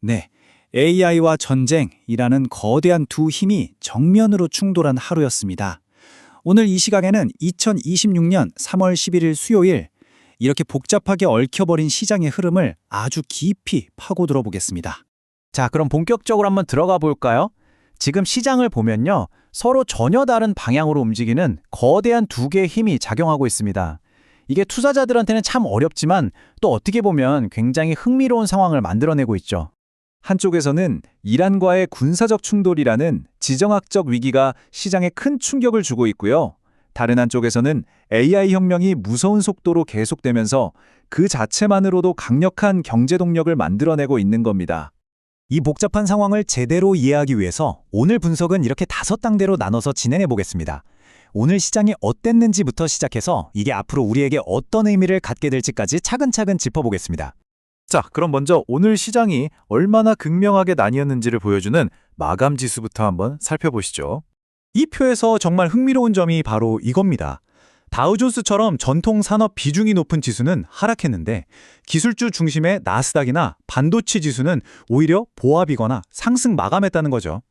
네, AI와 전쟁이라는 거대한 두 힘이 정면으로 충돌한 하루였습니다. 오늘 이 시각에는 2026년 3월 11일 수요일, 이렇게 복잡하게 얽혀버린 시장의 흐름을 아주 깊이 파고들어 보겠습니다. 자, 그럼 본격적으로 한번 들어가 볼까요? 지금 시장을 보면요, 서로 전혀 다른 방향으로 움직이는 거대한 두 개의 힘이 작용하고 있습니다. 이게 투자자들한테는 참 어렵지만 또 어떻게 보면 굉장히 흥미로운 상황을 만들어내고 있죠. 한쪽에서는 이란과의 군사적 충돌이라는 지정학적 위기가 시장에 큰 충격을 주고 있고요. 다른 한쪽에서는 AI 혁명이 무서운 속도로 계속되면서 그 자체만으로도 강력한 경제 동력을 만들어내고 있는 겁니다. 이 복잡한 상황을 제대로 이해하기 위해서 오늘 분석은 이렇게 5단계로 나눠서 진행해 보겠습니다. 오늘 시장이 어땠는지부터 시작해서 이게 앞으로 우리에게 어떤 의미를 갖게 될지까지 차근차근 짚어보겠습니다. 자, 그럼 먼저 오늘 시장이 얼마나 극명하게 나뉘었는지를 보여주는 마감 지수부터 한번 살펴보시죠. 이 표에서 정말 흥미로운 점이 바로 이겁니다. 다우존스처럼 전통 산업 비중이 높은 지수는 하락했는데 기술주 중심의 나스닥이나 반도체 지수는 오히려 보합이거나 상승 마감했다는 거죠.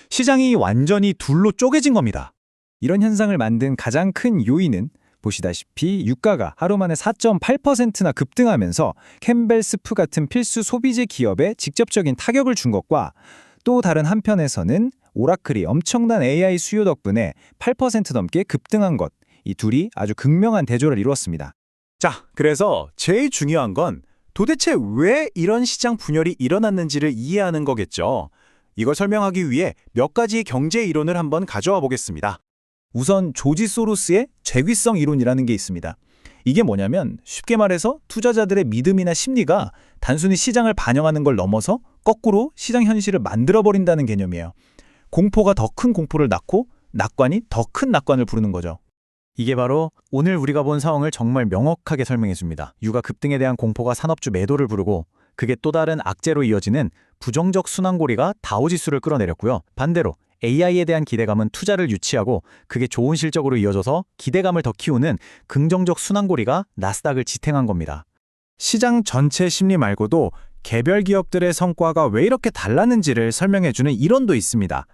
시장이 완전히 둘로 쪼개진 겁니다. 이런 현상을 만든 가장 큰 요인은 보시다시피 유가가 하루 만에 4.8%나 급등하면서 캠벨 스프 같은 필수 소비재 기업에 직접적인 타격을 준 것과 또 다른 한편에서는 오라클이 엄청난 AI 수요 덕분에 8% 넘게 급등한 것, 이 둘이 아주 극명한 대조를 이루었습니다. 자, 그래서 제일 중요한 건 도대체 왜 이런 시장 분열이 일어났는지를 이해하는 거겠죠. 이걸 설명하기 위해 몇 가지의 경제 이론을 한번 가져와 보겠습니다. 우선 조지 소로스의 재귀성 이론이라는 게 있습니다. 이게 뭐냐면 쉽게 말해서 투자자들의 믿음이나 심리가 단순히 시장을 반영하는 걸 넘어서 거꾸로 시장 현실을 만들어버린다는 개념이에요. 공포가 더 큰 공포를 낳고 낙관이 더 큰 낙관을 부르는 거죠. 이게 바로 오늘 우리가 본 상황을 정말 명확하게 설명해 줍니다. 유가 급등에 대한 공포가 산업주 매도를 부르고 그게 또 다른 악재로 이어지는 부정적 순환고리가 다우지수를 끌어내렸고요. 반대로 AI에 대한 기대감은 투자를 유치하고 그게 좋은 실적으로 이어져서 기대감을 더 키우는 긍정적 순환고리가 나스닥을 지탱한 겁니다. 시장 전체 심리 말고도 개별 기업들의 성과가 왜 이렇게 달랐는지를 설명해주는 이론도 있습니다.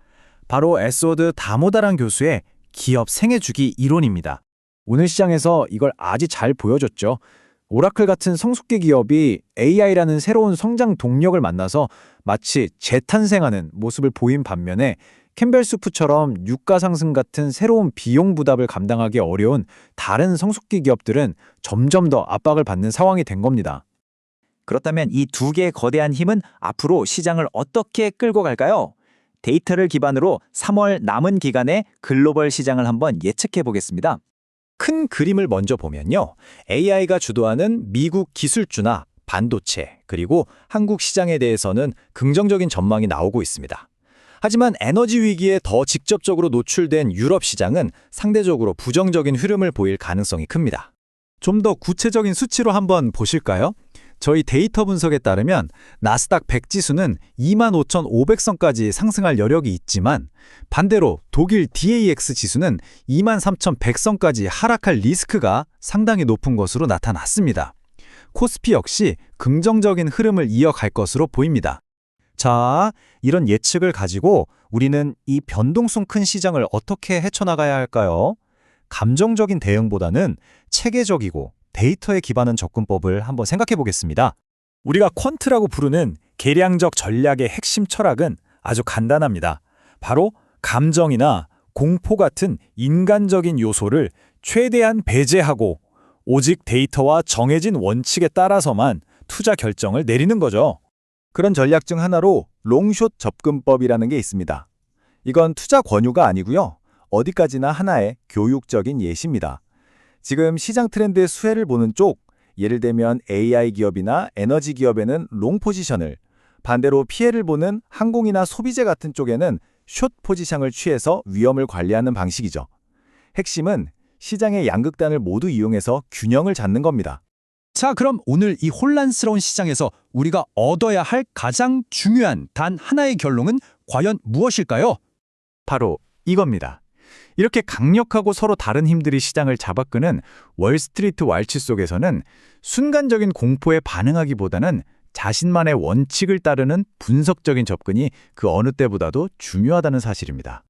바로 에스워드 다모다란 교수의 기업 생애주기 이론입니다. 오늘 시장에서 이걸 아주 잘 보여줬죠. 오라클 같은 성숙기 기업이 AI라는 새로운 성장 동력을 만나서 마치 재탄생하는 모습을 보인 반면에 캠벨 수프처럼 유가 상승 같은 새로운 비용 부담을 감당하기 어려운 다른 성숙기 기업들은 점점 더 압박을 받는 상황이 된 겁니다. 그렇다면 이 두 개의 거대한 힘은 앞으로 시장을 어떻게 끌고 갈까요? 데이터를 기반으로 3월 남은 기간의 글로벌 시장을 한번 예측해 보겠습니다. 큰 그림을 먼저 보면요. AI가 주도하는 미국 기술주나 반도체, 그리고 한국 시장에 대해서는 긍정적인 전망이 나오고 있습니다. 하지만 에너지 위기에 더 직접적으로 노출된 유럽 시장은 상대적으로 부정적인 흐름을 보일 가능성이 큽니다. 좀 더 구체적인 수치로 한번 보실까요? 저희 데이터 분석에 따르면 나스닥 100 지수는 25,500선까지 상승할 여력이 있지만 반대로 독일 DAX 지수는 23,100선까지 하락할 리스크가 상당히 높은 것으로 나타났습니다. 코스피 역시 긍정적인 흐름을 이어갈 것으로 보입니다. 자, 이런 예측을 가지고 우리는 이 변동성 큰 시장을 어떻게 헤쳐나가야 할까요? 감정적인 대응보다는 체계적이고 데이터에 기반한 접근법을 한번 생각해 보겠습니다. 우리가 퀀트라고 부르는 계량적 전략의 핵심 철학은 아주 간단합니다. 바로 감정이나 공포 같은 인간적인 요소를 최대한 배제하고 오직 데이터와 정해진 원칙에 따라서만 투자 결정을 내리는 거죠. 그런 전략 중 하나로 롱숏 접근법이라는 게 있습니다. 이건 투자 권유가 아니고요. 어디까지나 하나의 교육적인 예시입니다. 지금 시장 트렌드의 수혜를 보는 쪽, 예를 들면 AI 기업이나 에너지 기업에는 롱 포지션을, 반대로 피해를 보는 항공이나 소비재 같은 쪽에는 숏 포지션을 취해서 위험을 관리하는 방식이죠. 핵심은 시장의 양극단을 모두 이용해서 균형을 잡는 겁니다. 자, 그럼 오늘 이 혼란스러운 시장에서 우리가 얻어야 할 가장 중요한 단 하나의 결론은 과연 무엇일까요? 바로 이겁니다. 이렇게 강력하고 서로 다른 힘들이 시장을 잡아끄는 월스트리트 왈츠 속에서는 순간적인 공포에 반응하기보다는 자신만의 원칙을 따르는 분석적인 접근이 그 어느 때보다도 중요하다는 사실입니다.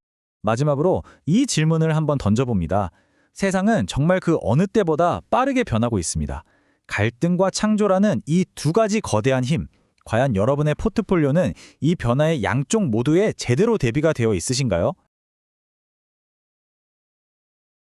마지막으로 이 질문을 한번 던져봅니다. 세상은 정말 그 어느 때보다 빠르게 변하고 있습니다. 갈등과 창조라는 이 두 가지 거대한 힘, 과연 여러분의 포트폴리오는 이 변화의 양쪽 모두에 제대로 대비가 되어 있으신가요?